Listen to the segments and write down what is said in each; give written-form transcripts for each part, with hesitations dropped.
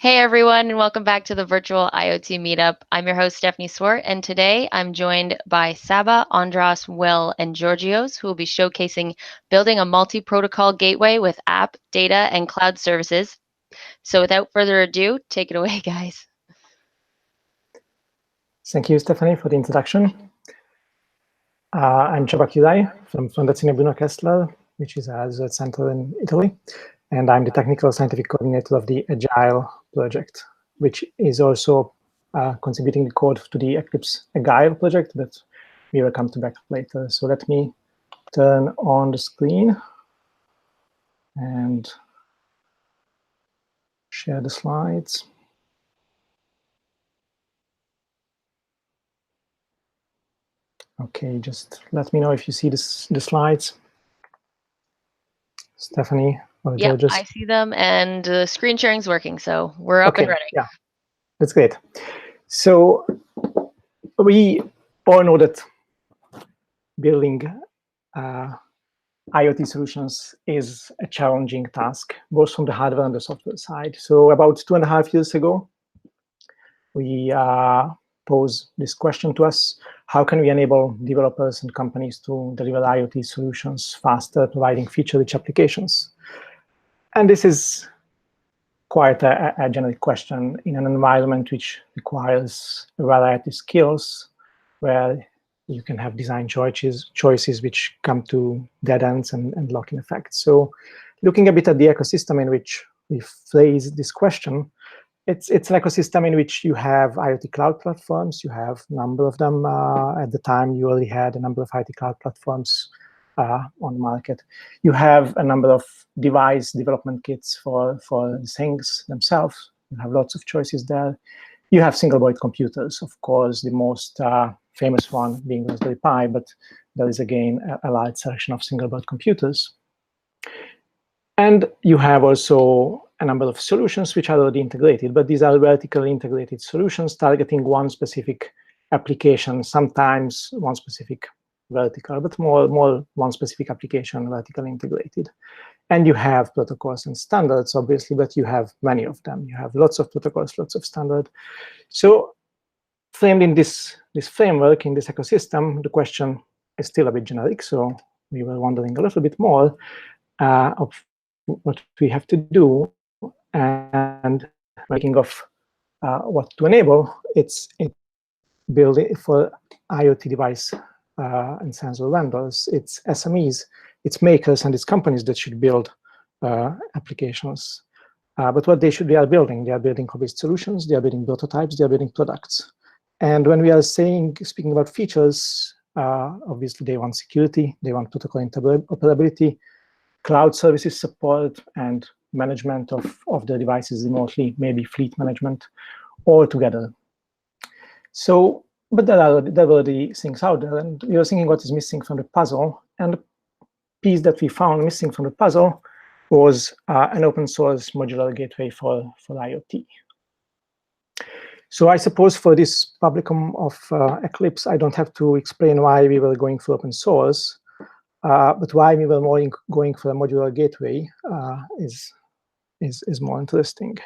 Hey everyone, and welcome back to the Virtual IoT Meetup. I'm your host, Stephanie Swart, and today I'm joined by Saba, Andras, Will, and Georgios, who will be showcasing building a multi-protocol gateway with app, data, and cloud services. So without further ado, take it away, guys. Thank you, Stephanie, for the introduction. I'm Csaba Király from Fondazione Bruno Kessler, which is a research center in Italy. And I'm the technical scientific coordinator of the AGILE project, which is also contributing the code to the Eclipse AGILE project, but we will come to back later. So let me turn on the screen and share the slides. Okay, just let me know if you see the slides. Stephanie or Georges? I see them, and the screen sharing is working, so we're up and running. Yeah, that's great. So we all know that building IoT solutions is a challenging task, both from the hardware and the software side. So about 2.5 years ago, we posed this question to us: how can we enable developers and companies to deliver IoT solutions faster, providing feature-rich applications? And this is quite a generic question in an environment which requires a variety of skills, where you can have design choices which come to dead ends and lock-in effects. So looking a bit at the ecosystem in which we phrase this question, it's an ecosystem in which you have IoT cloud platforms. You have a number of them. At the time, you already had a number of IoT cloud platforms on the market. You have a number of device development kits for things themselves. You have lots of choices there. You have single-board computers, of course, the most famous one being Raspberry Pi, but there is, again, a large selection of single-board computers. And you have also a number of solutions which are already integrated, but these are vertically integrated solutions targeting one specific application, sometimes one specific vertical, but more one specific application vertically integrated. And you have protocols and standards, obviously, but you have many of them. You have lots of protocols, lots of standards. So framed in this framework, in this ecosystem, the question is still a bit generic. So we were wondering a little bit more of what we have to do, and thinking of what to enable. It's building for IoT device and sensor vendors. It's SMEs, it's makers, and it's companies that should build applications. But what they are building hobbyist solutions, they are building prototypes, they are building products. And when we are speaking about features, obviously they want security, they want protocol interoperability, cloud services support, and management of the devices remotely, maybe fleet management, all together. So, but there are the things out there, and we are thinking what is missing from the puzzle. And the piece that we found missing from the puzzle was an open source modular gateway for IoT. So I suppose for this publicum of Eclipse, I don't have to explain why we were going for open source, but why we were going for a modular gateway is more interesting.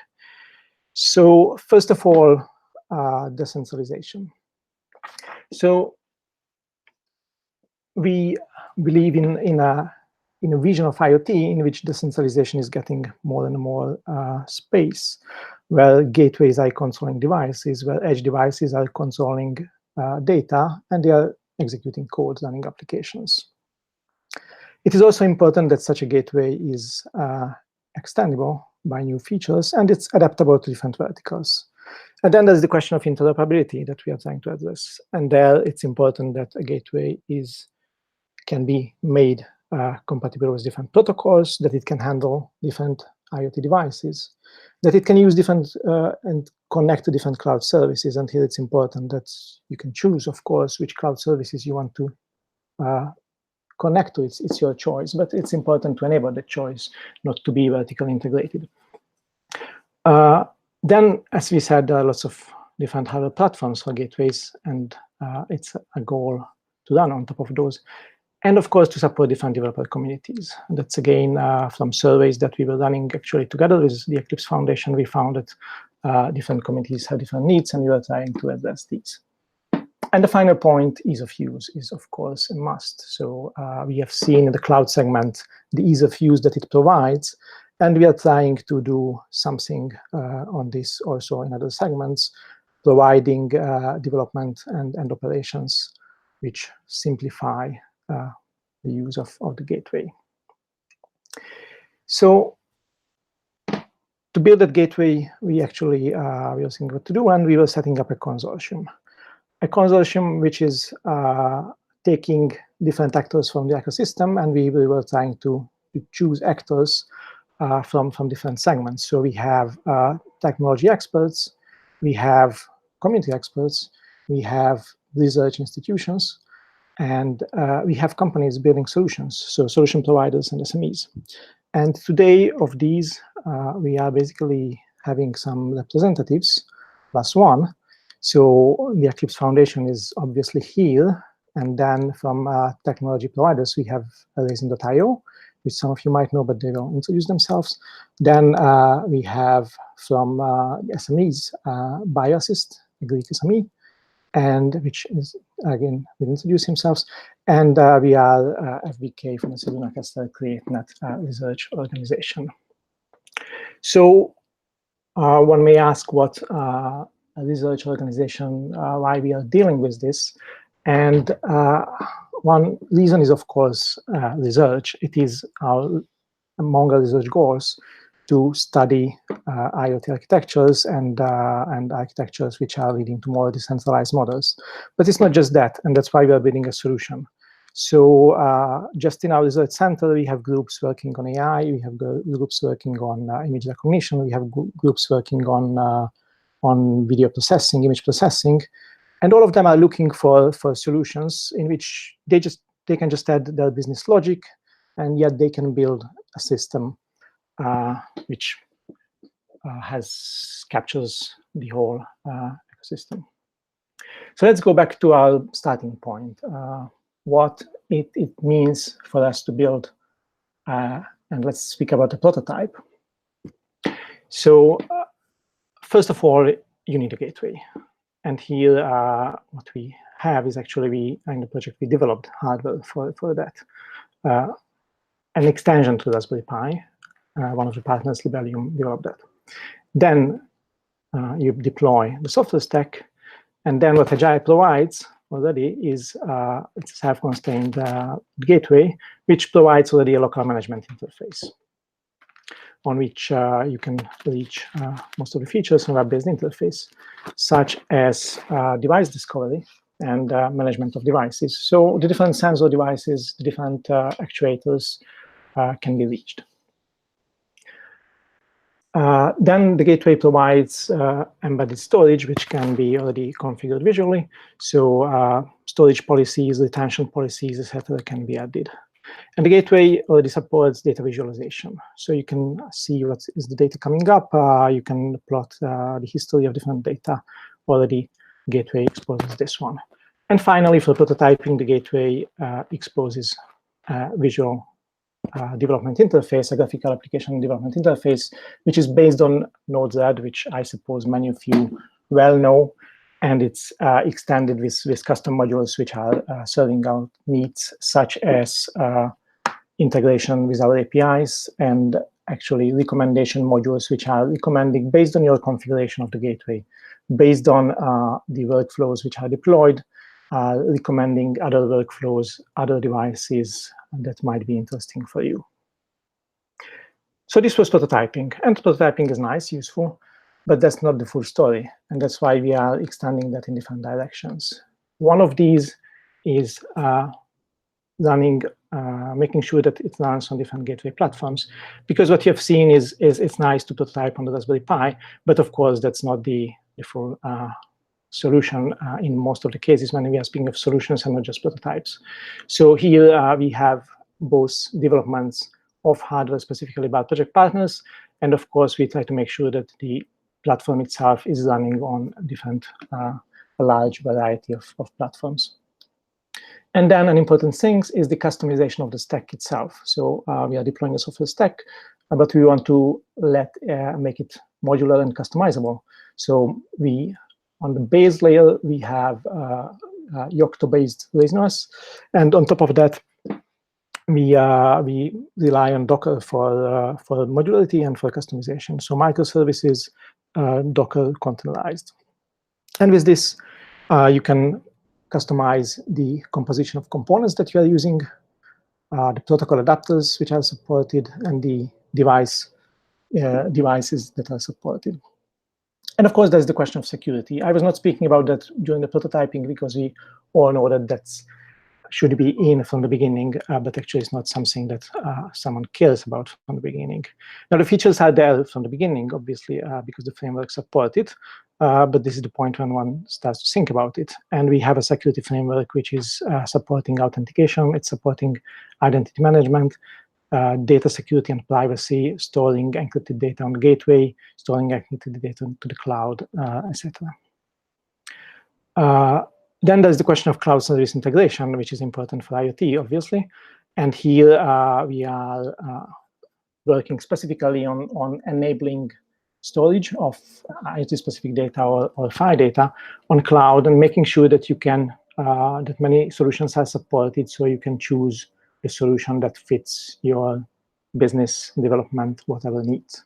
So first of all, decentralization. So we believe in a vision of IoT in which decentralization is getting more and more space, where gateways are controlling devices, where edge devices are controlling data, and they are executing code, running applications. It is also important that such a gateway is extendable by new features, and it's adaptable to different verticals. And then there's the question of interoperability that we are trying to address. And there it's important that a gateway can be made compatible with different protocols, that it can handle different IoT devices, that it can use different and connect to different cloud services. And here it's important that you can choose, of course, which cloud services you want to connect to. It's your choice, but it's important to enable the choice, not to be vertically integrated. Then, as we said, there are lots of different hardware platforms for gateways, and it's a goal to run on top of those. And of course, to support different developer communities. That's again from surveys that we were running actually together with the Eclipse Foundation. We found that different communities have different needs, and we were trying to address these. And the final point, ease of use, is of course a must. So we have seen in the cloud segment the ease of use that it provides, and we are trying to do something on this also in other segments, providing development and operations which simplify the use of the gateway. So to build that gateway, we actually we were thinking what to do, and we were setting up a consortium. A consortium which is taking different actors from the ecosystem, and we were trying to choose actors from different segments. So we have technology experts, we have community experts, we have research institutions, and we have companies building solutions, so solution providers and SMEs. And today of these, we are basically having some representatives, plus one. So the Eclipse Foundation is obviously here. And then from technology providers, we have Raisin.io, which some of you might know, but they will introduce themselves. Then we have from SMEs, BioAssist, a Greek SME, and which is, again, will introduce themselves. And we are FBK from the Seduna Kessler CreateNet research organization. So one may ask what a research organization, why we are dealing with this. And one reason is, of course, research. It is among our research goals to study IoT architectures and architectures which are leading to more decentralized models. But it's not just that, and that's why we are building a solution. So just in our research center, we have groups working on AI, we have groups working on image recognition, we have groups working on video processing, image processing, and all of them are looking for solutions in which they can just add their business logic, and yet they can build a system which captures the whole ecosystem. So let's go back to our starting point, what it means for us to build, and let's speak about the prototype. So first of all, you need a gateway. And here, what we have is actually, in the project, we developed hardware for that. An extension to Raspberry Pi. One of the partners, Libellium, developed that. Then you deploy the software stack, and then what AGILE provides already is it's a self-contained gateway, which provides already a local management interface on which you can reach most of the features from a web-based interface, such as device discovery and management of devices. So the different sensor devices, the different actuators can be reached. Then the gateway provides embedded storage, which can be already configured visually. So storage policies, retention policies, etc., can be added. And the gateway already supports data visualization. So you can see what is the data coming up. You can plot the history of different data. Already, gateway exposes this one. And finally, for prototyping, the gateway exposes visual development interface, a graphical application development interface, which is based on Node-RED, which I suppose many of you well know. And it's extended with custom modules which are serving our needs, such as integration with our APIs and actually recommendation modules which are recommending based on your configuration of the gateway, based on the workflows which are deployed, recommending other workflows, other devices that might be interesting for you. So this was prototyping, and prototyping is nice, useful, but that's not the full story, and that's why we are extending that in different directions. One of these is making sure that it runs on different gateway platforms, because what you have seen is it's nice to prototype on the Raspberry Pi, but of course that's not the full solution in most of the cases when we are speaking of solutions and not just prototypes. So here we have both developments of hardware specifically about project partners, and of course we try to make sure that the platform itself is running on different, a large variety of platforms. And then an important thing is the customization of the stack itself. So we are deploying a software stack, but we want to make it modular and customizable. So on the base layer, we have Yocto-based listeners, and on top of that, we rely on Docker for modularity and for customization. So microservices, Docker containerized. And with this, you can customize the composition of components that you are using, the protocol adapters which are supported, and the devices that are supported. And of course, there's the question of security. I was not speaking about that during the prototyping because we all know that should be in from the beginning, but actually it's not something that someone cares about from the beginning. Now, the features are there from the beginning, obviously, because the framework supports it, but this is the point when one starts to think about it. And we have a security framework which is supporting authentication, it's supporting identity management, data security and privacy, storing encrypted data on the gateway, storing encrypted data to the cloud, etc. Then there's the question of cloud service integration, which is important for IoT, obviously. And here we are working specifically on enabling storage of IoT-specific data or file data on cloud, and making sure that you can that many solutions are supported, so you can choose a solution that fits your business development, whatever needs.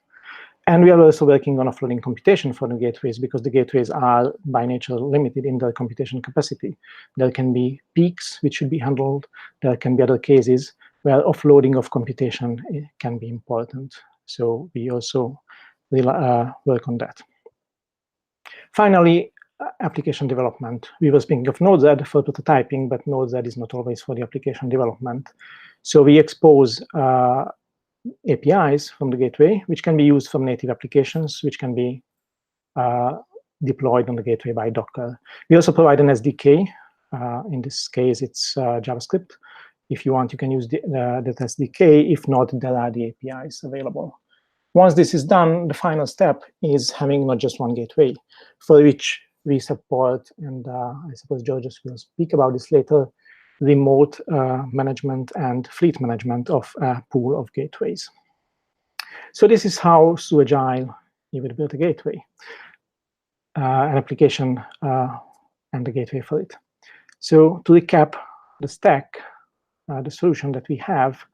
And we are also working on offloading computation for the gateways, because the gateways are by nature limited in their computation capacity. There can be peaks which should be handled. There can be other cases where offloading of computation can be important. So we also work on that. Finally, application development. We were speaking of Node-Z for prototyping, but Node-Z is not always for the application development. So we expose APIs from the gateway, which can be used from native applications, which can be deployed on the gateway by Docker. We also provide an SDK. In this case, it's JavaScript. If you want, you can use that SDK. If not, there are the APIs available. Once this is done, the final step is having not just one gateway, for which we support, and I suppose Georgios will speak about this later, remote management and fleet management of a pool of gateways. So this is how, through Agile, you will build a gateway, an application, and the gateway for it. So to recap the stack, the solution that we have,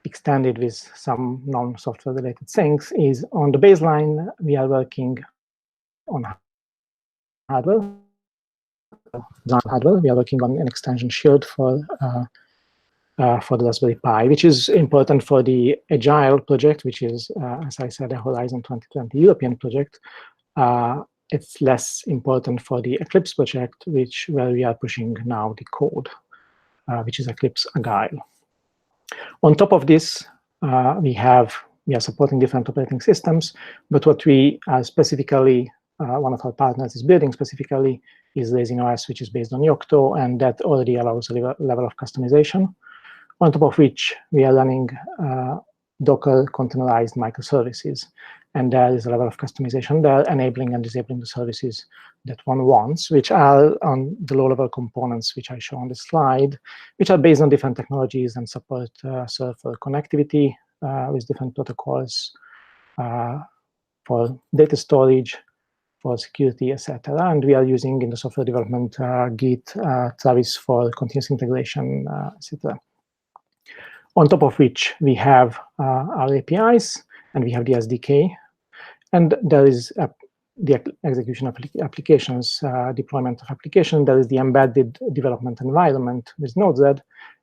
extended with some non-software related things, is on the baseline, we are working on hardware. We are working on an extension shield for the Raspberry Pi, which is important for the Agile project, which is, as I said, a Horizon 2020 European project. It's less important for the Eclipse project, where we are pushing now the code, which is Eclipse AGILE. On top of this, we are supporting different operating systems, but what we are specifically, one of our partners is building specifically, is RaisinOS, which is based on Yocto, and that already allows a level of customization. On top of which, we are running Docker containerized microservices, and there is a level of customization there, enabling and disabling the services that one wants, which are on the low-level components, which I show on the slide, which are based on different technologies and support server connectivity with different protocols for data storage, for security, etc. And we are using in the software development Git, Travis for continuous integration, etc. On top of which, we have our APIs, and we have the SDK, and there is the execution of applications, deployment of application. There is the embedded development environment with Node-Z,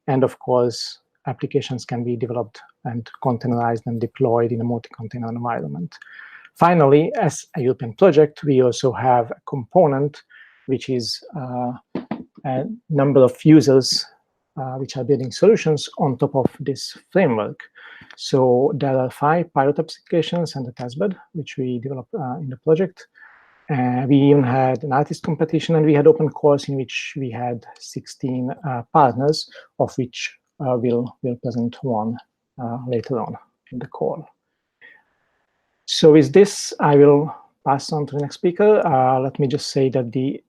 and of course, applications can be developed and containerized and deployed in a multi-container environment. Finally, as a European project, we also have a component which is a number of users which are building solutions on top of this framework. So there are 5 pilot applications and a testbed, which we developed in the project. We even had an artist competition, and we had open calls in which we had 16 partners, of which we'll present one later on in the call. So with this, I will pass on to the next speaker. Let me just say that the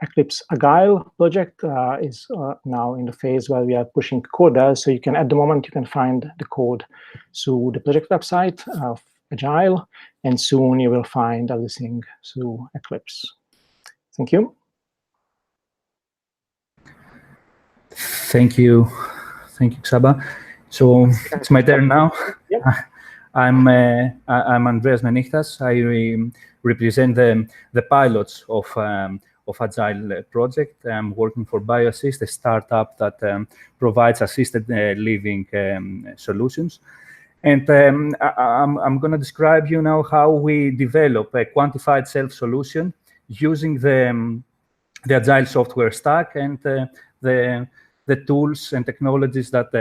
Eclipse AGILE project is now in the phase where we are pushing coders. So you can, at the moment, you can find the code through the project website of AGILE, and soon you will find everything through Eclipse. Thank you. Thank you, Csaba. So it's my turn now. Yep. I'm Andreas Menichtas. I represent the pilots of Agile project. I'm working for BioAssist, a startup that provides assisted living solutions. And I'm going to describe you now how we develop a quantified self solution using the Agile software stack and the tools and technologies that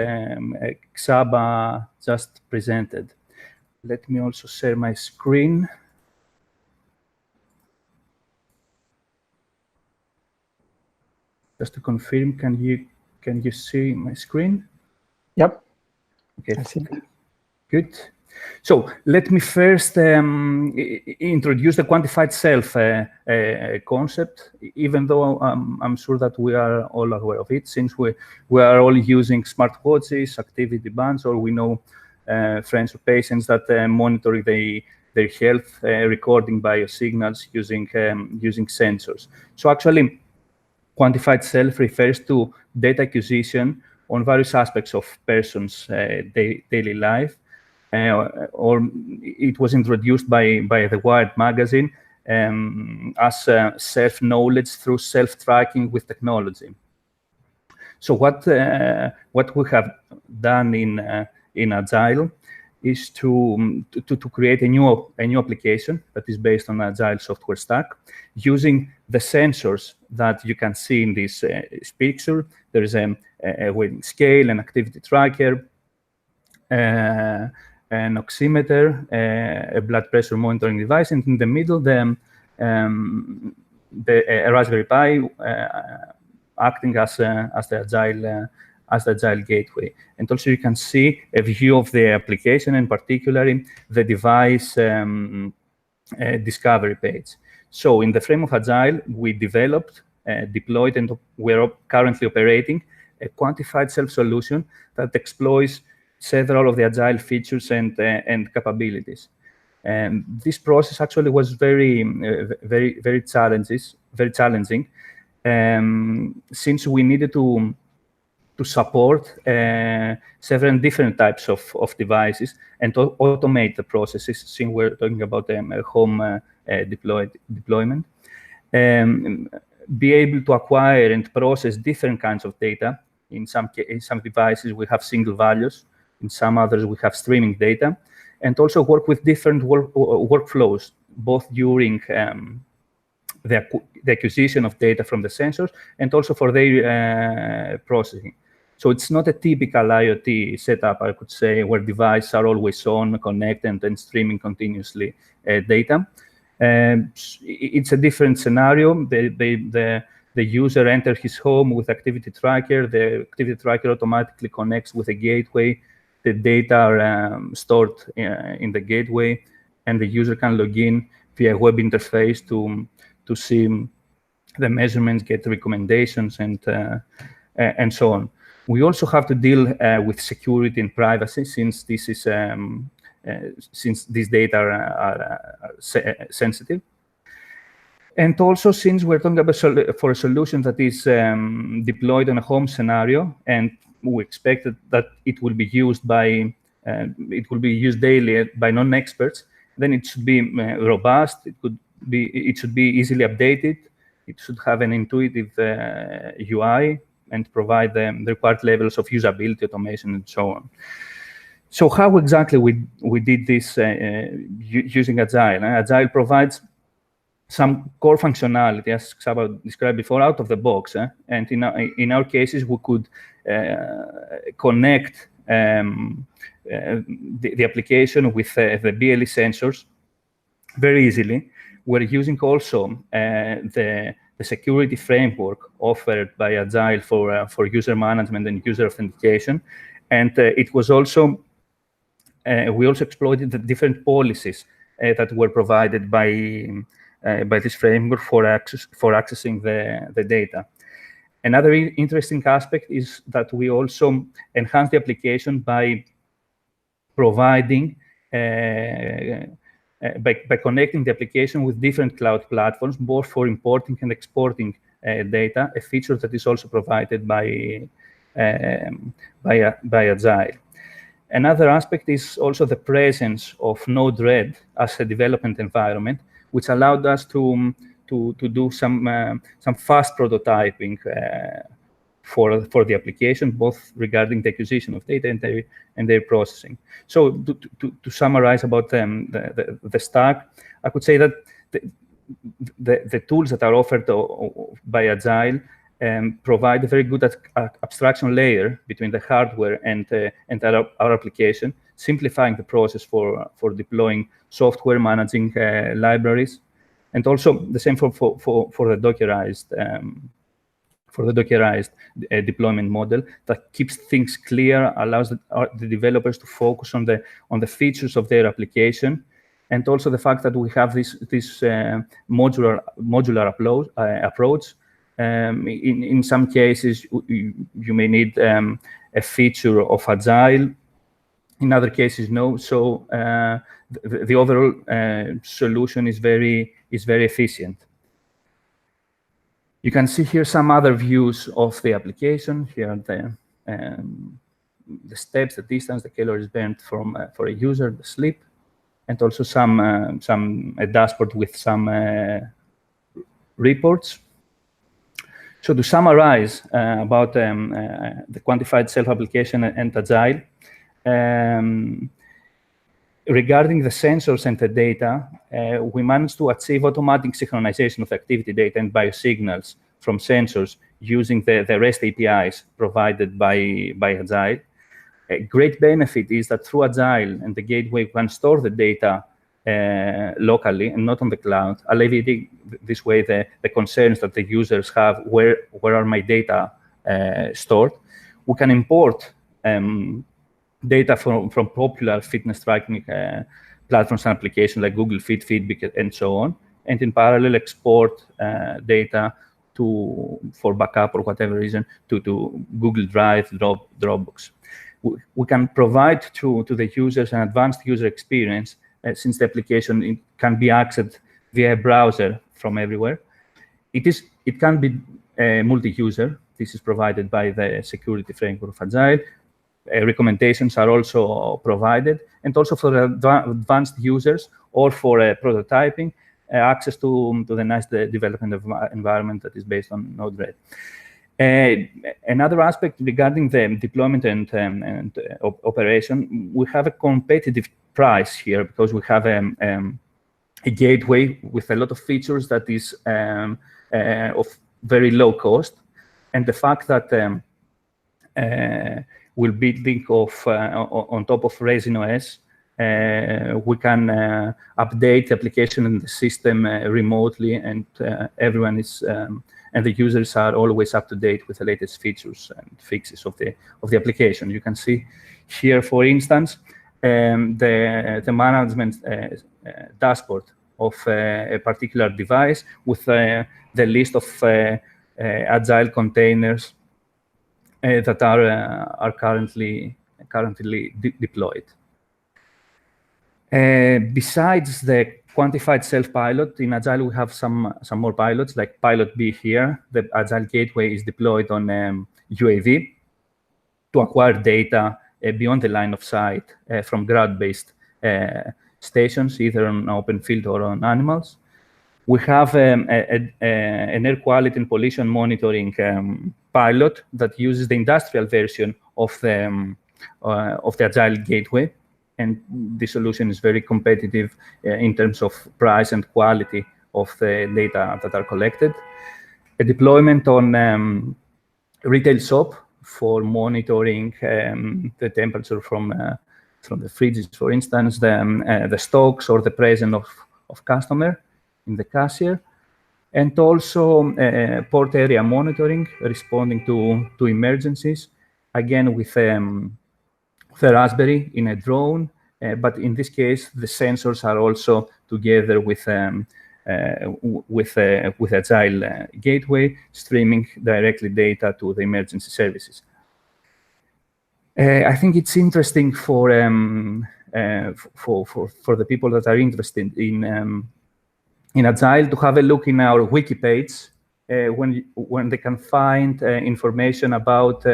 Csaba just presented. Let me also share my screen. Just to confirm, can you see my screen? Yep. Okay. I see. Good. So let me first introduce the quantified self concept, even though I'm sure that we are all aware of it, since we are all using smartwatches, activity bands, or we know friends or patients that monitor their health, recording biosignals using sensors. So actually, quantified self refers to data acquisition on various aspects of persons' daily life. Or it was introduced by the Wired magazine as self-knowledge through self-tracking with technology. So what we have done in Agile is to create a new application that is based on Agile software stack using the sensors that you can see in this picture. There is a weighting scale, an activity tracker, an oximeter, a blood pressure monitoring device, and in the middle, a Raspberry Pi acting as the Agile gateway. And also, you can see a view of the application, and particularly the device discovery page. So, in the frame of Agile, we developed, deployed, and we're currently operating a quantified self solution that exploits several of the Agile features and capabilities. And this process actually was very challenging, since we needed to support several different types of devices and to automate the processes, since we're talking about a home deployment. Be able to acquire and process different kinds of data. In some devices, we have single values. In some others, we have streaming data, and also work with different workflows, both during the acquisition of data from the sensors and also for their processing. So it's not a typical IoT setup, I could say, where devices are always on, connected, and streaming continuously data. It's a different scenario. The user enters his home with activity tracker. The activity tracker automatically connects with a gateway. The data are stored in the gateway, and the user can log in via web interface to see the measurements, get recommendations, and so on. We also have to deal with security and privacy, since this is since these data are sensitive. And also, since we're talking about for a solution that is deployed in a home scenario, and we expect that it will be used daily by non-experts, then it should be robust. It should be easily updated. It should have an intuitive UI and provide the required levels of usability, automation, and so on. So how exactly we did this using Agile? Agile provides some core functionality, as Csaba described before, out of the box. And in our cases, we could connect the application with the BLE sensors very easily. We're using also the security framework offered by Agile for user management and user authentication. And it was also, we also exploited the different policies that were provided by framework for accessing the data. Another interesting aspect is that we also enhance the application by providing by connecting the application with different cloud platforms, both for importing and exporting data, a feature that is also provided by Agile. Another aspect is also the presence of Node-RED as a development environment, which allowed us to do some fast prototyping for the application, both regarding the acquisition of data and their processing. So to summarize about the stack, I could say that the tools that are offered by Agile provide a very good abstraction layer between the hardware and our application, simplifying the process for deploying software, managing libraries, and also the same for the Dockerized deployment model that keeps things clear, allows the developers to focus on the features of their application, and also the fact that we have this modular approach. In some cases, you may need a feature of Agile. In other cases, no. So the overall solution is very efficient. You can see here some other views of the application. Here are the steps, the distance, the calories burned for a user, the sleep, and also a dashboard with some reports. So to summarize about the quantified self-application and Agile, regarding the sensors and the data, we managed to achieve automatic synchronization of activity data and biosignals from sensors using the REST APIs provided by Agile. A great benefit is that through Agile and the gateway, we can store the data locally and not on the cloud, alleviating this way the concerns that the users have, where are my data stored. We can import data from popular fitness tracking platforms and applications like Google Fit, Fitbit, and so on, and in parallel export data for backup or whatever reason to Google Drive, Dropbox. We can provide to the users an advanced user experience since the application can be accessed via a browser from everywhere. It can be multi-user. This is provided by the security framework of Agile. Recommendations are also provided, and also for advanced users or for prototyping, access to the nice development environment that is based on Node-RED. Another aspect regarding the deployment and operation, we have a competitive price here because we have a gateway with a lot of features that is of very low cost, and the fact that we're building on top of Resin OS, we can update the application and the system remotely, and everyone is and the users are always up to date with the latest features and fixes of the application. You can see here, for instance, the management dashboard of a particular device with the list of Agile containers that are currently deployed. Besides the quantified self-pilot, in Agile we have some more pilots, like pilot B here. The Agile gateway is deployed on UAV to acquire data beyond the line of sight from ground-based stations, either on open field or on animals. We have an air quality and pollution monitoring pilot that uses the industrial version of the Agile gateway, and the solution is very competitive in terms of price and quality of the data that are collected. A deployment on retail shop for monitoring the temperature from the fridges, for instance, the stocks or the presence of customer in the cashier, and also port area monitoring, responding to emergencies, again with the Raspberry in a drone, but in this case, the sensors are also together with with Agile Gateway, streaming directly data to the emergency services. I think it's interesting for the people that are interested in Agile to have a look in our wiki page when they can find information about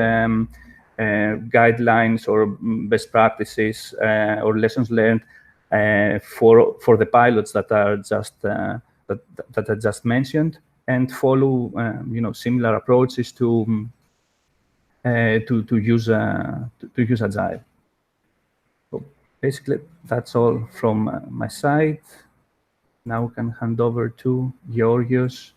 guidelines or best practices or lessons learned for the pilots that are just that I just mentioned, and follow similar approaches to use Agile. So basically, that's all from my side. Now we can hand over to Georgios.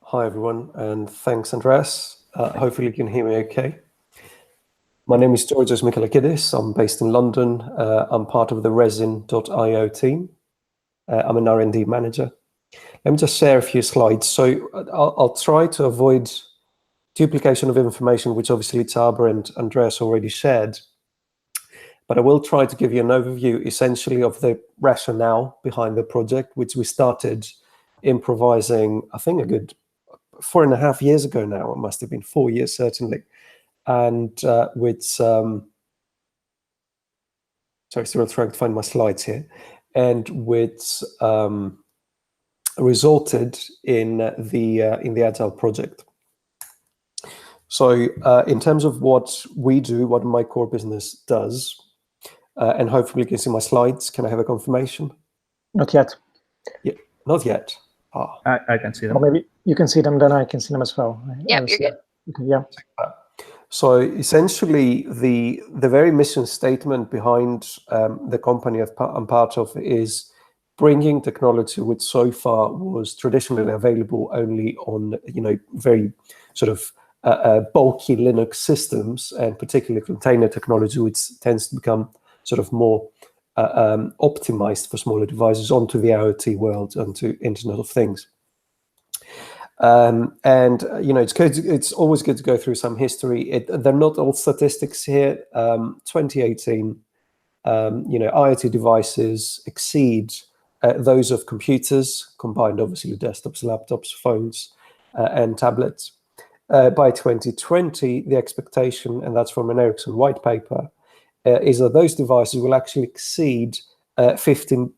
Hi, everyone, and thanks, Andreas. Hopefully you can hear me okay. My name is Georgios Mikalakidis. I'm based in London. I'm part of the Resin.io team. I'm an R&D manager. Let me just share a few slides. So I'll try to avoid duplication of information, which obviously Tsaba and Andreas already shared. But I will try to give you an overview, essentially, of the rationale behind the project, which we started improvising, I think, a good 4.5 years ago now. It must have been 4 years, certainly. And which, sorry, still trying to find my slides here, and which resulted in the Agile project. So in terms of what we do, what my core business does, and hopefully you can see my slides. Can I have a confirmation? Not yet. Yeah, not yet. Ah. I can see them. Or maybe you can see them, then I can see them as well. Yeah, you're good. Okay, yeah. So essentially, the very mission statement behind the company I'm part of is bringing technology which so far was traditionally available only on very sort of bulky Linux systems, and particularly container technology, which tends to become sort of more optimized for smaller devices, onto the IoT world, onto Internet of Things. And it's always good to go through some history. They're not all statistics here. 2018, IoT devices exceed those of computers, combined obviously desktops, laptops, phones, and tablets. By 2020, the expectation, and that's from an Ericsson white paper, is that those devices will actually exceed 50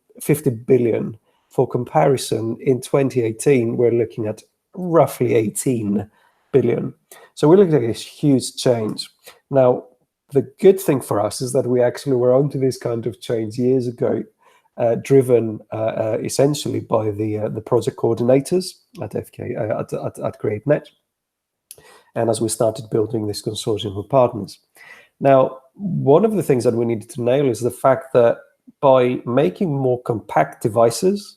billion. For comparison, in 2018, we're looking at roughly 18 billion. So we're looking at a huge change. Now, the good thing for us is that we actually were onto this kind of change years ago, driven essentially by the project coordinators at at CreateNet, and as we started building this consortium of partners. Now, one of the things that we needed to nail is the fact that by making more compact devices,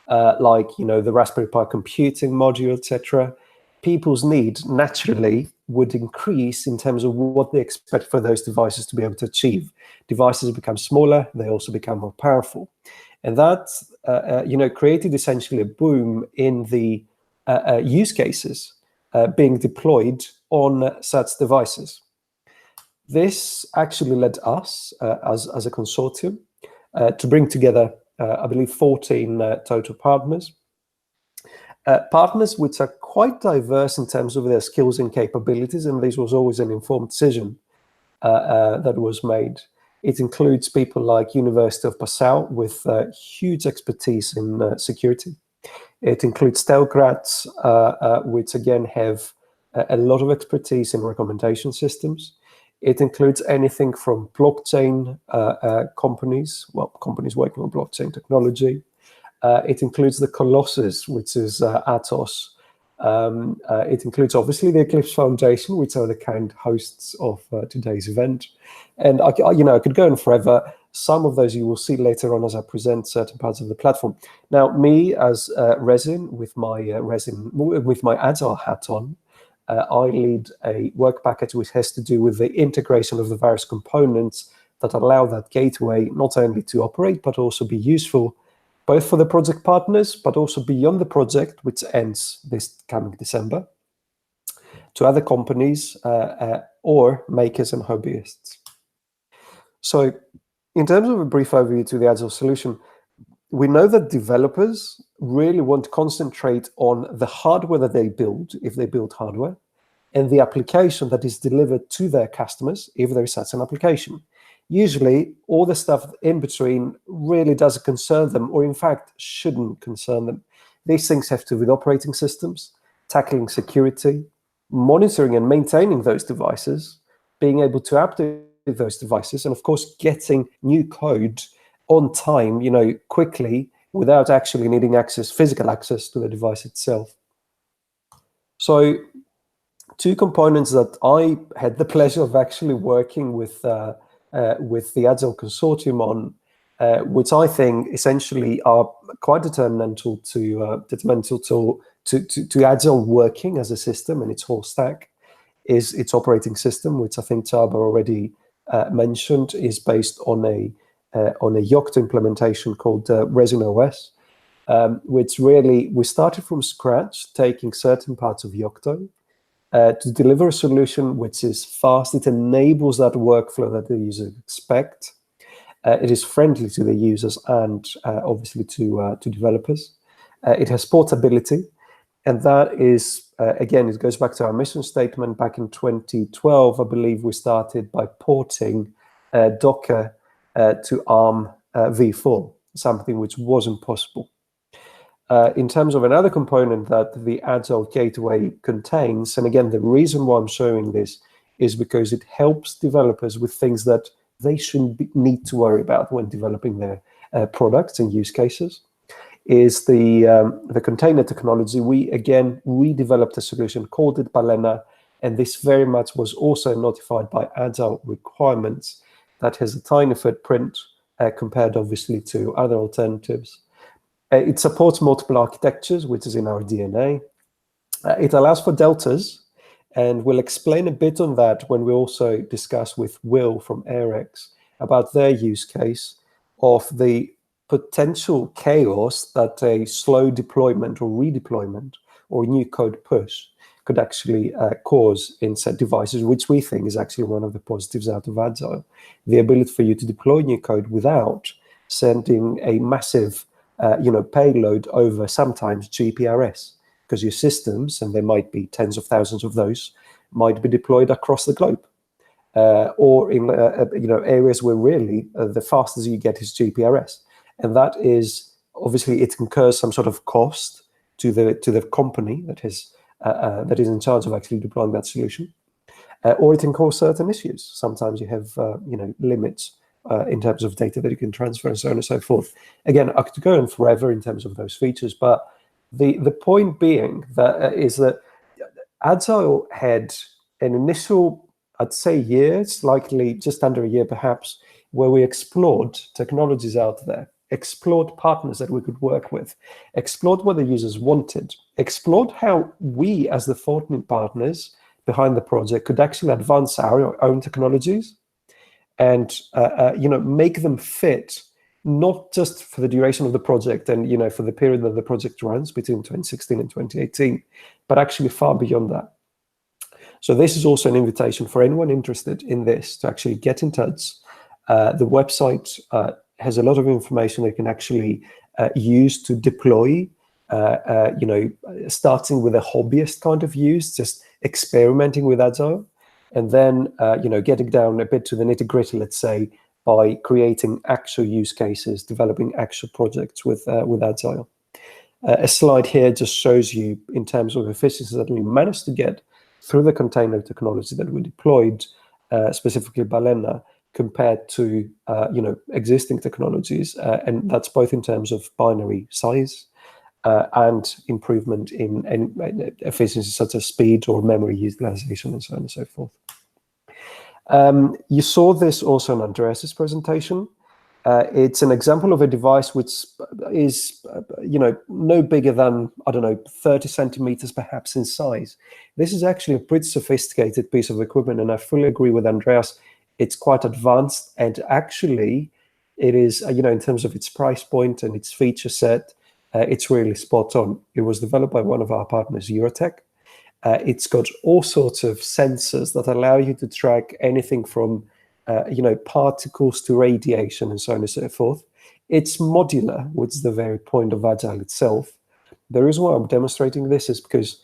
like the Raspberry Pi computing module, etc., people's need naturally would increase in terms of what they expect for those devices to be able to achieve. Devices become smaller, they also become more powerful, and that created essentially a boom in the use cases being deployed on such devices. This actually led us, as a consortium, to bring together, I believe, 14 total partners. Partners which are quite diverse in terms of their skills and capabilities, and this was always an informed decision that was made. It includes people like University of Passau with huge expertise in security. It includes Telgrads, which again have a lot of expertise in recommendation systems. It includes anything from blockchain companies working on blockchain technology. It includes the Colossus, which is Atos. It includes obviously the Eclipse Foundation, which are the kind hosts of today's event. And I could go on forever. Some of those you will see later on as I present certain parts of the platform. Now, me as Resin, with my Agile hat on, I lead a work package which has to do with the integration of the various components that allow that gateway not only to operate, but also be useful both for the project partners, but also beyond the project, which ends this coming December, to other companies or makers and hobbyists. So In terms of a brief overview to the Agile solution, we know that developers really want to concentrate on the hardware that they build, if they build hardware, and the application that is delivered to their customers, if there is such an application. Usually, all the stuff in between really doesn't concern them, or in fact, shouldn't concern them. These things have to do with operating systems, tackling security, monitoring and maintaining those devices, being able to update those devices, and of course, getting new code on time, quickly, without actually needing physical access to the device itself. So, two components that I had the pleasure of actually working with the Agile Consortium on, which I think essentially are quite detrimental to Agile working as a system and its whole stack, is its operating system, which I think Chaba already mentioned, is based on a Yocto implementation called Resin OS, which really, we started from scratch, taking certain parts of Yocto to deliver a solution which is fast. It enables that workflow that the users expect. It is friendly to the users and obviously to developers. It has portability, and that is, again, it goes back to our mission statement. Back in 2012, I believe we started by porting Docker to ARM v4, something which wasn't possible. In terms of another component that the Agile Gateway contains, and again, the reason why I'm showing this is because it helps developers with things that they shouldn't need to worry about when developing their products and use cases, is the container technology. We developed a solution, called it Balena, and this very much was also notified by Agile requirements. That has a tiny footprint compared, obviously, to other alternatives. It supports multiple architectures, which is in our DNA. It allows for deltas, and we'll explain a bit on that when we also discuss with Will from AirX about their use case of the potential chaos that a slow deployment or redeployment or new code push could actually cause in set devices, which we think is actually one of the positives out of Agile. The ability for you to deploy new code without sending a massive payload over sometimes GPRS, because your systems, and there might be tens of thousands of those, might be deployed across the globe, or in areas where really the fastest you get is GPRS, and that is obviously, it incurs some sort of cost to the company that is in charge of actually deploying that solution, or it can cause certain issues. Sometimes you have limits in terms of data that you can transfer and so on and so forth. Again, I could go on forever in terms of those features, but the point being that is that Agile had an initial, I'd say, years, likely just under a year perhaps, where we explored technologies out there, explored partners that we could work with, explored what the users wanted, explored how we as the Fortnite partners behind the project could actually advance our own technologies and make them fit, not just for the duration of the project and for the period that the project runs between 2016 and 2018, but actually far beyond that. So this is also an invitation for anyone interested in this to actually get in touch. The website has a lot of information they can actually use to deploy, starting with a hobbyist kind of use, just experimenting with Agile, and then getting down a bit to the nitty-gritty, let's say, by creating actual use cases, developing actual projects with Agile. A slide here just shows you, in terms of efficiency that we managed to get through the container technology that we deployed, specifically Balena, compared to existing technologies, and that's both in terms of binary size and improvement in efficiency such as speed or memory utilization and so on and so forth. You saw this also in Andreas's presentation. It's an example of a device which is, no bigger than, 30 centimeters perhaps in size. This is actually a pretty sophisticated piece of equipment, and I fully agree with Andreas. It's quite advanced, and actually it is, in terms of its price point and its feature set, it's really spot on. It was developed by one of our partners, Eurotech. It's got all sorts of sensors that allow you to track anything from particles to radiation and so on and so forth. It's modular, which is the very point of Agile itself. The reason why I'm demonstrating this is because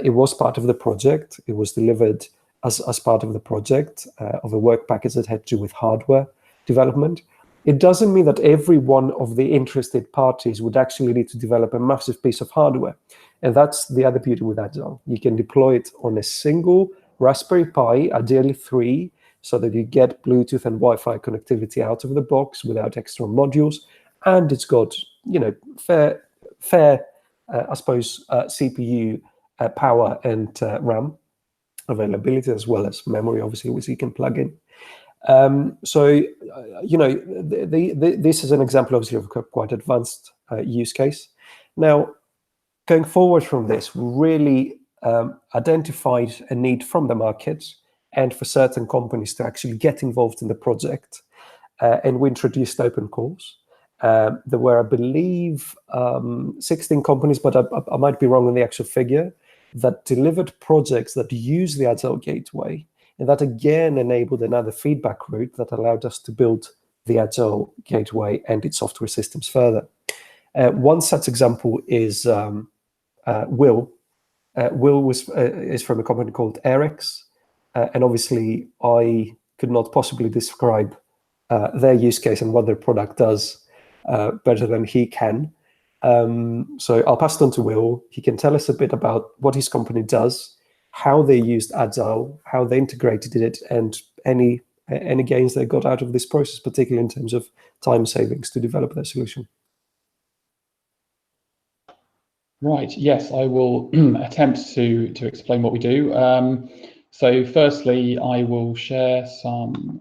it was part of the project. It was delivered as part of the project of a work package that had to do with hardware development. It doesn't mean that every one of the interested parties would actually need to develop a massive piece of hardware. And that's the other beauty with Agile. You can deploy it on a single Raspberry Pi, ideally 3, so that you get Bluetooth and Wi-Fi connectivity out of the box without extra modules. And it's got, fair, I suppose, CPU power and RAM availability, as well as memory, obviously, which you can plug in. This is an example, obviously, of a quite advanced use case. Now, going forward from this, we really identified a need from the market and for certain companies to actually get involved in the project. And we introduced open calls. There were, I believe, 16 companies, but I might be wrong on the actual figure, that delivered projects that use the Agile Gateway. And that again enabled another feedback route that allowed us to build the Agile Gateway and its software systems further. One such example is Will. Will is from a company called Arex. And obviously, I could not possibly describe their use case and what their product does better than he can. So I'll pass it on to Will. He can tell us a bit about what his company does, how they used Agile, how they integrated it, and any gains they got out of this process, particularly in terms of time savings to develop their solution. Right, yes, I will attempt to explain what we do. So firstly, I will share some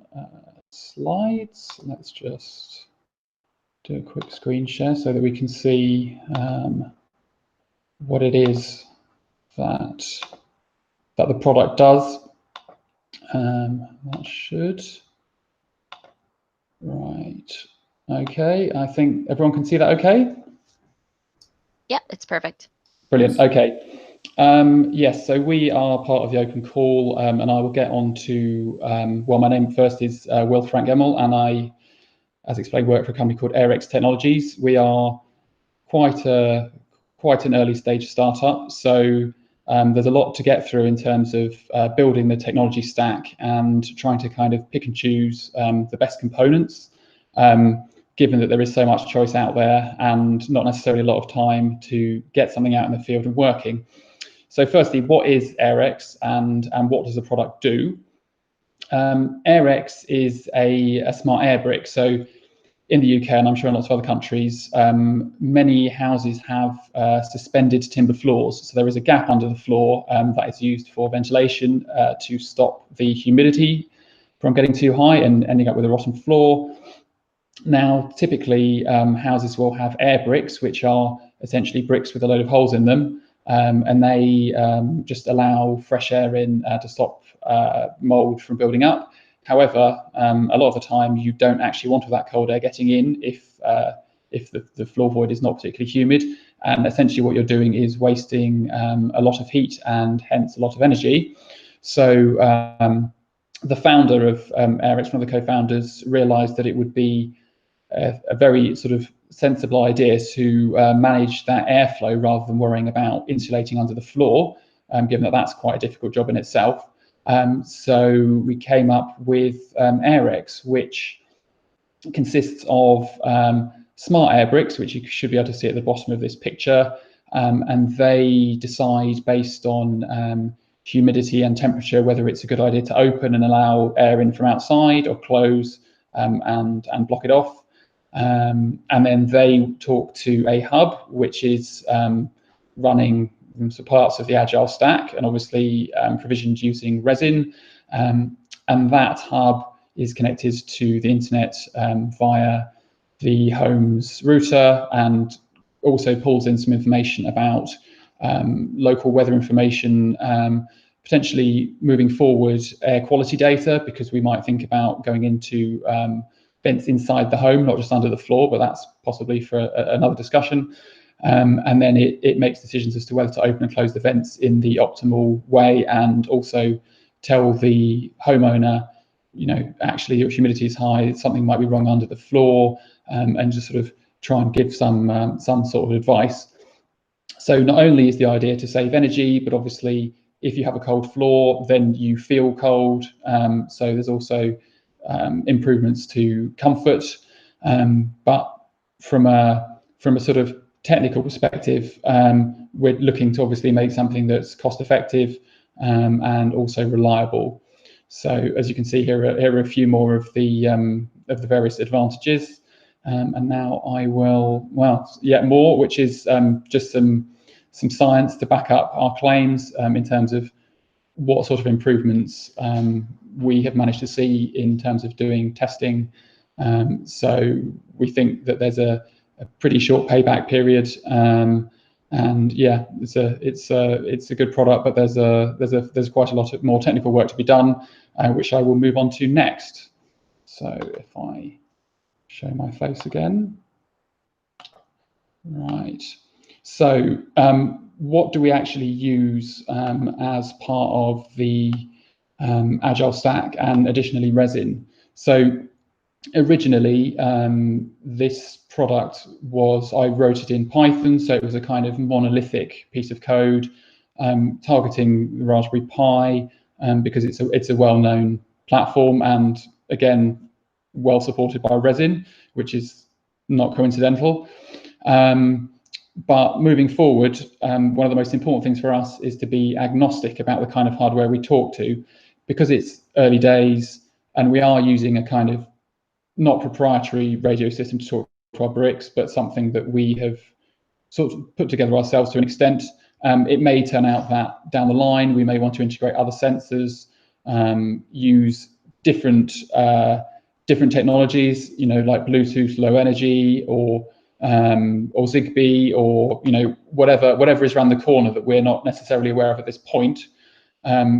slides. Let's just do a quick screen share so that we can see what it is that the product does. That should. Right. Okay, I think everyone can see that okay? Yeah, it's perfect. Brilliant. Okay. Yes, so we are part of the open call, and I will get on to, well, my name first is Will Frank Gemmell, and I, as explained, work for a company called Arex Technologies. We are quite an early stage startup, so there's a lot to get through in terms of building the technology stack and trying to kind of pick and choose the best components, given that there is so much choice out there and not necessarily a lot of time to get something out in the field and working. So firstly, what is Arex and what does the product do? Arex is a smart air brick. So in the UK, and I'm sure in lots of other countries, many houses have suspended timber floors. So there is a gap under the floor that is used for ventilation to stop the humidity from getting too high and ending up with a rotten floor. Now, typically, houses will have air bricks, which are essentially bricks with a load of holes in them, and they just allow fresh air in to stop mold from building up. However, a lot of the time, you don't actually want all that cold air getting in if the floor void is not particularly humid. And essentially, what you're doing is wasting a lot of heat and hence a lot of energy. So the founder of Arex, one of the co-founders, realised that it would be a very sort of sensible idea to manage that airflow rather than worrying about insulating under the floor, given that that's quite a difficult job in itself. So we came up with Arex, which consists of smart air bricks, which you should be able to see at the bottom of this picture, and they decide based on humidity and temperature whether it's a good idea to open and allow air in from outside or close and block it off. And then they talk to a hub, which is running some parts of the Agile stack and obviously provisioned using resin. And that hub is connected to the internet via the home's router and also pulls in some information about local weather information, potentially moving forward air quality data, because we might think about going into vents inside the home, not just under the floor, but that's possibly for another discussion. And then it makes decisions as to whether to open and close the vents in the optimal way, and also tell the homeowner actually your humidity is high, something might be wrong under the floor, and just sort of try and give some sort of advice. So not only is the idea to save energy, but obviously if you have a cold floor, then you feel cold. So there's also improvements to comfort. But from a sort of technical perspective, we're looking to obviously make something that's cost effective and also reliable. So as you can see here are a few more of the various advantages. And now I will, yet more, which is just some science to back up our claims in terms of what sort of improvements we have managed to see in terms of doing testing. So we think that there's a pretty short payback period, and yeah, it's a good product, but there's quite a lot of more technical work to be done, which I will move on to next. So if I show my face again, right. So what do we actually use as part of the Agile stack and additionally resin? So originally, this product I wrote it in Python, so it was a kind of monolithic piece of code targeting the Raspberry Pi because it's a well-known platform, and again, well supported by resin, which is not coincidental. But moving forward, one of the most important things for us is to be agnostic about the kind of hardware we talk to, because it's early days and we are using a kind of not proprietary radio system to talk to our bricks, but something that we have sort of put together ourselves to an extent. It may turn out that down the line we may want to integrate other sensors, use different technologies, like Bluetooth Low Energy or Zigbee, or whatever is around the corner that we're not necessarily aware of at this point.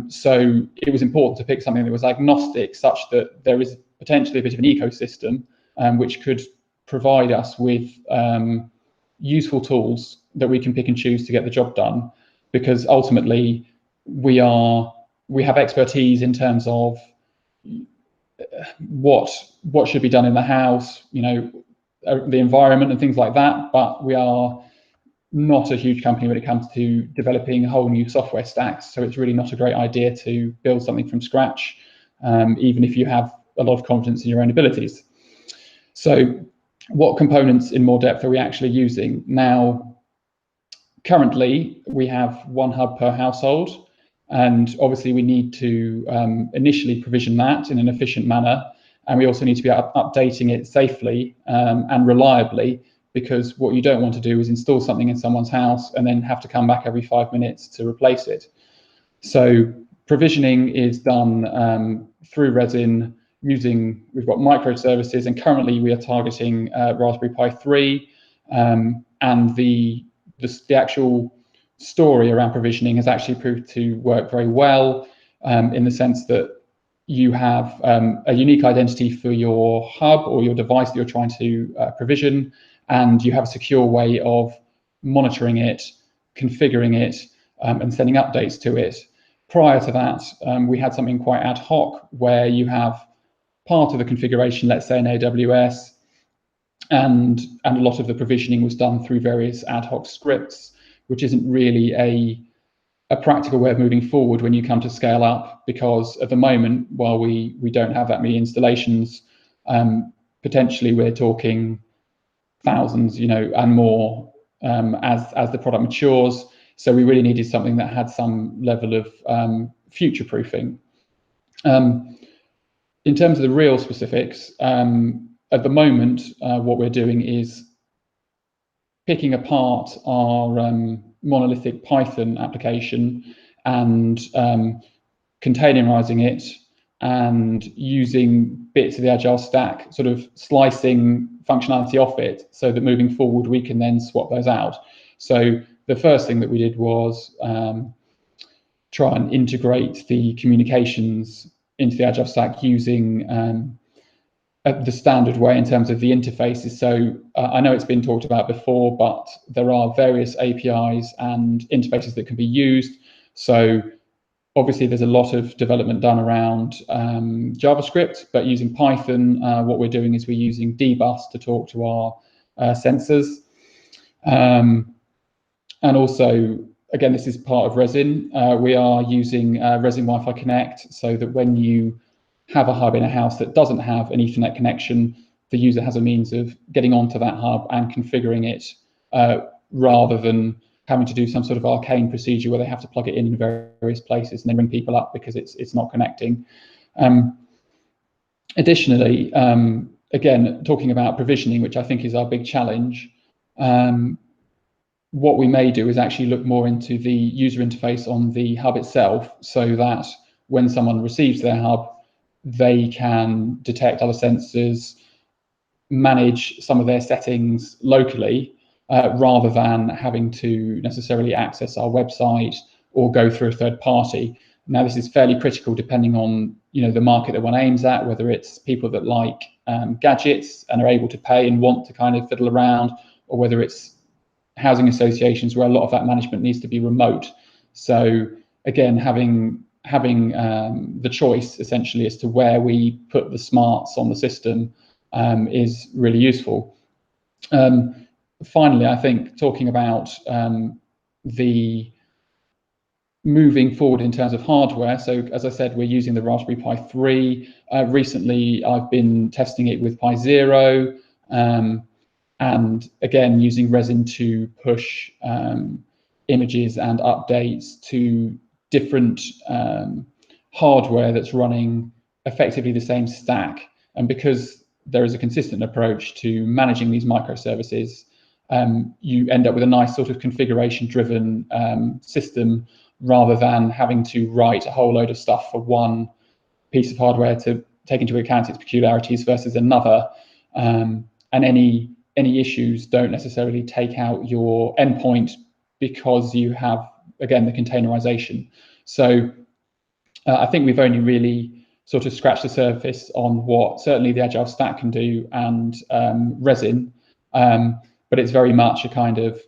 So it was important to pick something that was agnostic, such that there is potentially a bit of an ecosystem which could provide us with useful tools that we can pick and choose to get the job done, because ultimately we have expertise in terms of what should be done in the house, the environment and things like that, but we are not a huge company when it comes to developing whole new software stacks. So it's really not a great idea to build something from scratch, even if you have a lot of confidence in your own abilities. So what components in more depth are we actually using? Now, currently we have one hub per household, and obviously we need to initially provision that in an efficient manner. And we also need to be updating it safely and reliably, because what you don't want to do is install something in someone's house and then have to come back every 5 minutes to replace it. So provisioning is done through resin we've got microservices, and currently we are targeting Raspberry Pi 3, and the actual story around provisioning has actually proved to work very well, in the sense that you have a unique identity for your hub or your device that you're trying to provision, and you have a secure way of monitoring it, configuring it, and sending updates to it. Prior to that, we had something quite ad hoc, where you have part of the configuration, let's say in AWS, and a lot of the provisioning was done through various ad hoc scripts, which isn't really a practical way of moving forward when you come to scale up, because at the moment, while we don't have that many installations, potentially we're talking thousands, and more as the product matures. So we really needed something that had some level of future-proofing. In terms of the real specifics, at the moment, what we're doing is picking apart our monolithic Python application and containerizing it, and using bits of the Agile stack, sort of slicing functionality off it, so that moving forward we can then swap those out. So the first thing that we did was try and integrate the communications into the Agile stack using the standard way in terms of the interfaces. So I know it's been talked about before, but there are various APIs and interfaces that can be used. So Obviously, there's a lot of development done around JavaScript, but using Python, what we're doing is we're using dbus to talk to our sensors. And also, again, this is part of Resin. We are using Resin Wi-Fi Connect so that when you have a hub in a house that doesn't have an Ethernet connection, the user has a means of getting onto that hub and configuring it rather than having to do some sort of arcane procedure where they have to plug it in various places and then ring people up because it's not connecting. Additionally, again, talking about provisioning, which I think is our big challenge, what we may do is actually look more into the user interface on the hub itself so that when someone receives their hub, they can detect other sensors, manage some of their settings locally, rather than having to necessarily access our website or go through a third party. Now, this is fairly critical depending on the market that one aims at, whether it's people that like gadgets and are able to pay and want to kind of fiddle around, or whether it's housing associations where a lot of that management needs to be remote. So again, having the choice essentially as to where we put the smarts on the system is really useful. Finally, I think talking about the moving forward in terms of hardware. So as I said, we're using the Raspberry Pi 3. Recently, I've been testing it with Pi 0. And again, using Resin to push images and updates to different hardware that's running effectively the same stack. And because there is a consistent approach to managing these microservices, you end up with a nice sort of configuration-driven system rather than having to write a whole load of stuff for one piece of hardware to take into account its peculiarities versus another. And any issues don't necessarily take out your endpoint because you have, again, the containerization. So I think we've only really sort of scratched the surface on what certainly the Agile Stack can do and Resin, but it's very much a kind of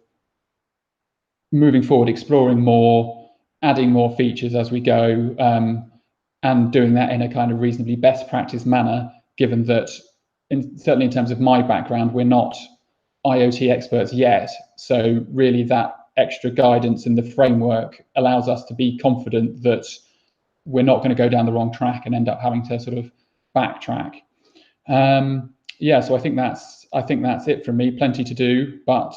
moving forward, exploring more, adding more features as we go, and doing that in a kind of reasonably best practice manner, given that certainly in terms of my background, we're not IoT experts yet. So really that extra guidance in the framework allows us to be confident that we're not going to go down the wrong track and end up having to sort of backtrack. Yeah, so I think that's it from me. Plenty to do, but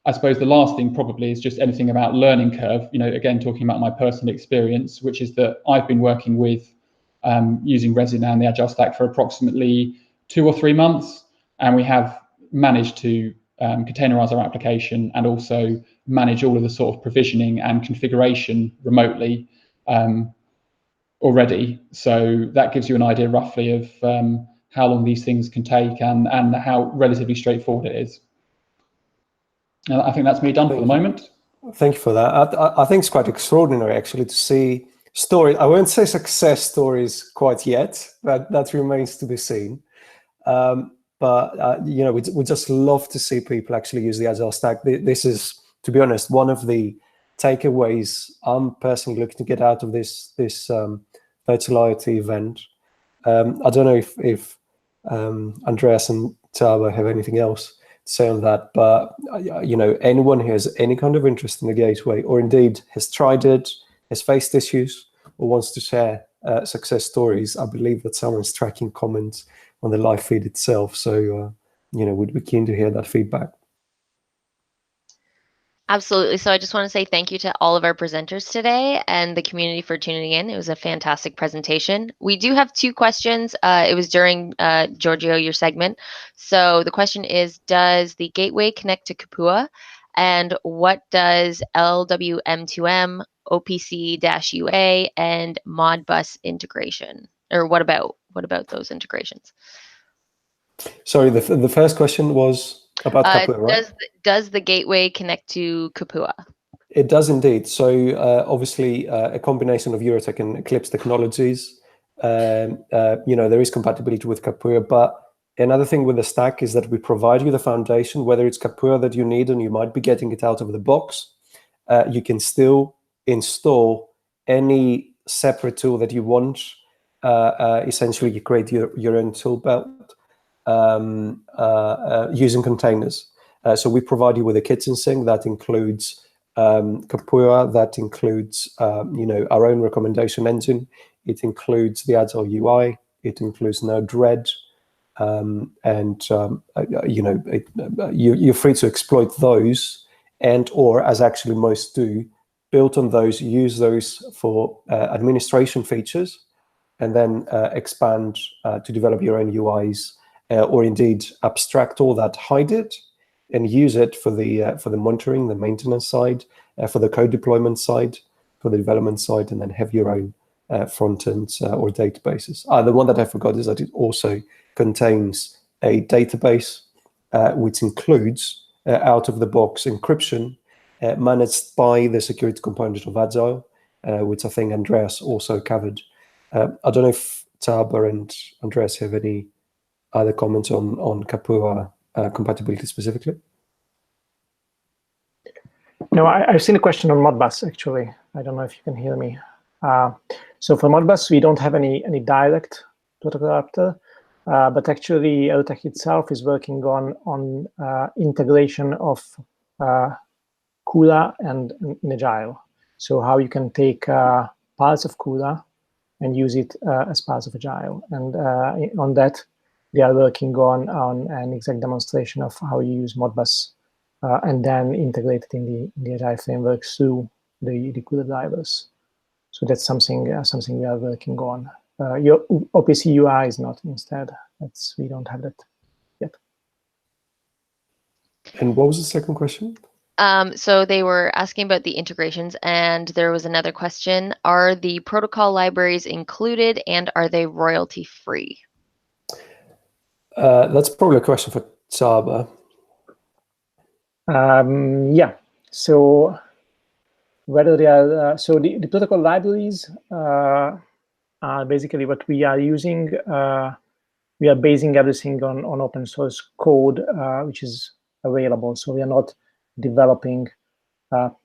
I suppose the last thing probably is just anything about learning curve. Again, talking about my personal experience, which is that I've been working with using Resin and the Agile Stack for approximately 2 or 3 months, and we have managed to containerize our application and also manage all of the sort of provisioning and configuration remotely already. So that gives you an idea roughly of how long these things can take and how relatively straightforward it is. And I think that's me done for the moment. Thank you for that. I think it's quite extraordinary actually to see stories. I won't say success stories quite yet, but that remains to be seen. But we just love to see people actually use the Agile Stack. This is, to be honest, one of the takeaways I'm personally looking to get out of this Virtual IoT event. I don't know if Andreas and Taba have anything else to say on that, but anyone who has any kind of interest in the gateway, or indeed has tried it, has faced issues, or wants to share success stories, I believe that someone's tracking comments on the live feed itself. So we'd be keen to hear that feedback. Absolutely. So I just want to say thank you to all of our presenters today and the community for tuning in. It was a fantastic presentation. We do have 2 questions. It was during, Giorgio, your segment. So the question is, does the gateway connect to Kapua? And what does LWM2M, OPC-UA, and Modbus integration? Or what about those integrations? Sorry, the first question was about Kapua, right? Does the gateway connect to Kapua? It does indeed. So obviously a combination of Eurotech and Eclipse technologies. There is compatibility with Kapua, but another thing with the stack is that we provide you the foundation, whether it's Kapua that you need and you might be getting it out of the box, you can still install any separate tool that you want. Essentially, you create your own tool belt using containers. So we provide you with a kitchen sink that includes Kapua, that includes our own recommendation engine. It includes the Agile UI. It includes Node-RED, you're free to exploit those, or as actually most do, build on those, use those for administration features, and then expand to develop your own UIs, or indeed abstract all that, hide it, and use it for the monitoring, the maintenance side, for the code deployment side, for the development side, and then have your own front ends or databases. The one that I forgot is that it also contains a database which includes out-of-the-box encryption managed by the security component of Agile, which I think Andreas also covered. I don't know if Taba and Andreas have any other comments on Kapua compatibility specifically. No, I've seen a question on Modbus, actually. I don't know if you can hear me. So for Modbus, we don't have any direct protocol adapter, but actually ELTech itself is working on integration of CUDA and in Agile. So how you can take parts of CUDA and use it as parts of Agile. And on that, they are working on an exact demonstration of how you use Modbus and then integrate it in the Agile framework through the CUDA drivers. So that's something we are working on. Your OPC UI is not instead. We don't have that yet. And what was the second question? So they were asking about the integrations, and there was another question. Are the protocol libraries included, and are they royalty free? That's probably a question for Taba. Yeah. So whether they are the protocol libraries are basically what we are using. We are basing everything on open source code, which is available. So we are not developing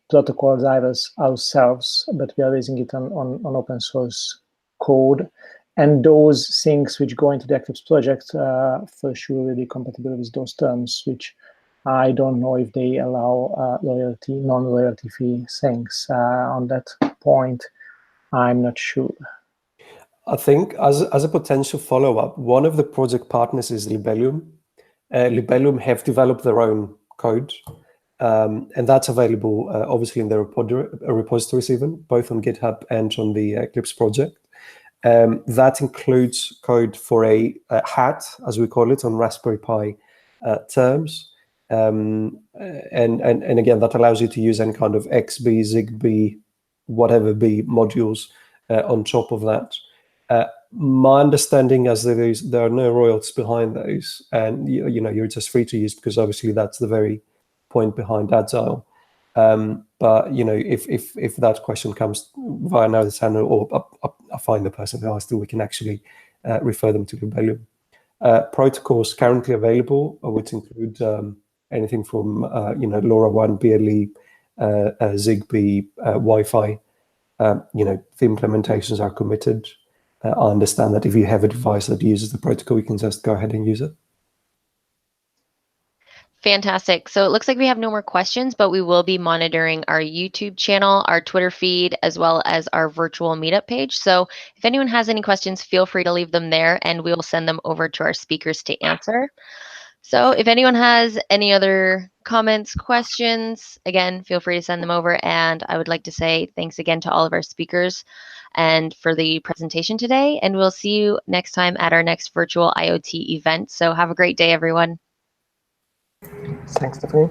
protocol drivers ourselves, but we are basing it on open source code. And those things which go into the Eclipse project for sure will be compatible with those terms, which I don't know if they allow non-royalty fee things. On that point, I'm not sure. I think as a potential follow-up, one of the project partners is Libellium. Libellium have developed their own code, and that's available obviously in their repositories even, both on GitHub and on the Eclipse project. That includes code for a hat, as we call it, on Raspberry Pi terms. And again, that allows you to use any kind of XB, ZigBee, whatever B modules on top of that. My understanding is there are no royalties behind those, and you're just free to use, because obviously that's the very point behind Agile. But if that question comes via another channel, or I find the person who asked it, we can actually refer them to Libellium. Protocols currently available, which include anything from LoRaWAN, BLE, ZigBee, Wi-Fi. The implementations are committed. I understand that if you have a device that uses the protocol, you can just go ahead and use it. Fantastic. So it looks like we have no more questions, but we will be monitoring our YouTube channel, our Twitter feed, as well as our virtual meetup page. So if anyone has any questions, feel free to leave them there, and we will send them over to our speakers to answer. So if anyone has any other comments, questions, again, feel free to send them over. And I would like to say thanks again to all of our speakers and for the presentation today. And we'll see you next time at our next virtual IoT event. So have a great day, everyone. Thanks, Stephanie.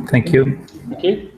Thank you. Thank you.